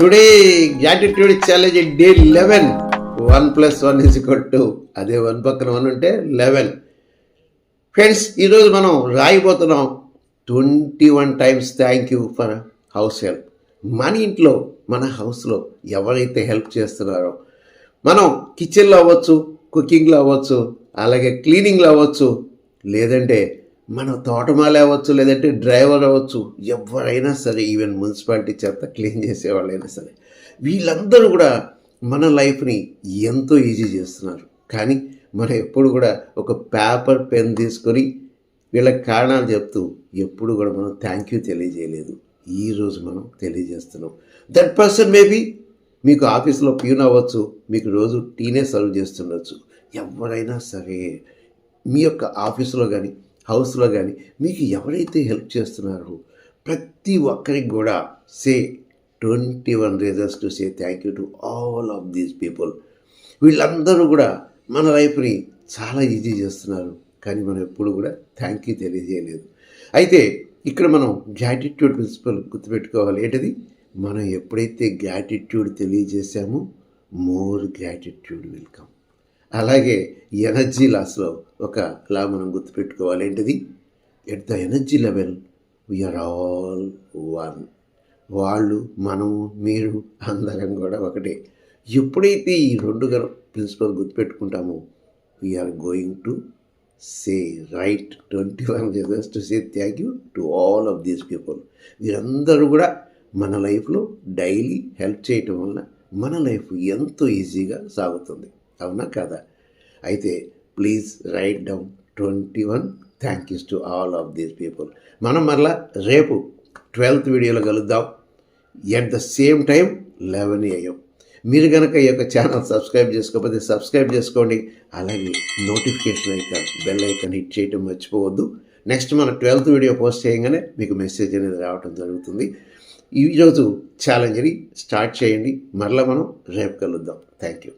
Today gratitude challenge day 11. 1 + 1 = 2. అదే 1 పక్కన 1 ఉంటే 11. ఫ్రెండ్స్, ఈరోజు మనం రాయిపోతున్నాం 21 times thank you for house help. మన ఇంట్లో, మన హౌస్లో ఎవరైతే హెల్ప్ చేస్తున్నారో, మనం కిచెన్లో అవ్వచ్చు, కుకింగ్లో అవ్వచ్చు, అలాగే క్లీనింగ్లో అవ్వచ్చు, లేదంటే మన తోటమాలి అవ్వచ్చు, లేదంటే డ్రైవర్ అవ్వచ్చు, ఎవరైనా సరే, ఈవెన్ మున్సిపాలిటీ చెత్త క్లీన్ చేసేవాళ్ళైనా సరే, వీళ్ళందరూ కూడా మన లైఫ్ని ఎంతో ఈజీ చేస్తున్నారు. కానీ మనం ఎప్పుడు కూడా ఒక పేపర్ పెన్ తీసుకొని వీళ్ళకి కారణాలు చెప్తూ ఎప్పుడు కూడా మనం థ్యాంక్ యూ తెలియజేయలేదు. ఈరోజు మనం తెలియజేస్తున్నాం. దట్ పర్సన్ మేబీ మీకు ఆఫీస్లో ప్యూన్ అవ్వచ్చు, మీకు రోజు టీనే సర్వ్ చేస్తుండొచ్చు. ఎవరైనా సరే మీ యొక్క ఆఫీసులో కానీ, హౌస్లో కానీ మీకు ఎవరైతే హెల్ప్ చేస్తున్నారో ప్రతి ఒక్కరికి కూడా సే 21 reasons to say thank you to all of these people. వీళ్ళందరూ కూడా మన లైఫ్ని చాలా ఈజీ చేస్తున్నారు, కానీ మనం ఎప్పుడు కూడా థ్యాంక్ యూ తెలియజేయలేదు. అయితే ఇక్కడ మనం గ్రాటిట్యూడ్ ప్రిన్సిపల్ గుర్తుపెట్టుకోవాలి. ఏంటది? మనం ఎప్పుడైతే గ్రాటిట్యూడ్ తెలియజేసామో మోర్ గ్రాటిట్యూడ్ విల్ కమ్. అలాగే ఎనర్జీ లాస్లో ఒకలా మనం గుర్తుపెట్టుకోవాలి. ఏంటిది? At the energy level we are all one. వాళ్ళు, మనము, మీరు అందరం కూడా ఒకటే. ఎప్పుడైతే ఈ 2 ప్రిన్సిపల్ గుర్తుపెట్టుకుంటామో we are going to say right 21 reasons to say thank you to all of these people. వీరందరూ కూడా మన లైఫ్లో డైలీ హెల్ప్ చేయటం వల్ల మన లైఫ్ ఎంతో ఈజీగా సాగుతుంది. అవునా కాదా? అయితే please right down 21 thank use to all of these people. మనం మరలా రేపు 12th వీడియోలో కలుద్దాం. At the same time 11 AM. మీరు కనుక ఈ యొక్క ఛానల్ సబ్స్క్రైబ్ చేసుకోకపోతే సబ్స్క్రైబ్ చేసుకోండి. అలాగే notification icon, bell icon hit చేయటం మర్చిపోవద్దు. నెక్స్ట్ మన 12th వీడియో పోస్ట్ చేయగానే మీకు మెసేజ్ అనేది రావడం జరుగుతుంది. ఈరోజు ఛాలెంజ్ని స్టార్ట్ చేయండి. మరలా మనం రేపు కలుద్దాం. Thank you.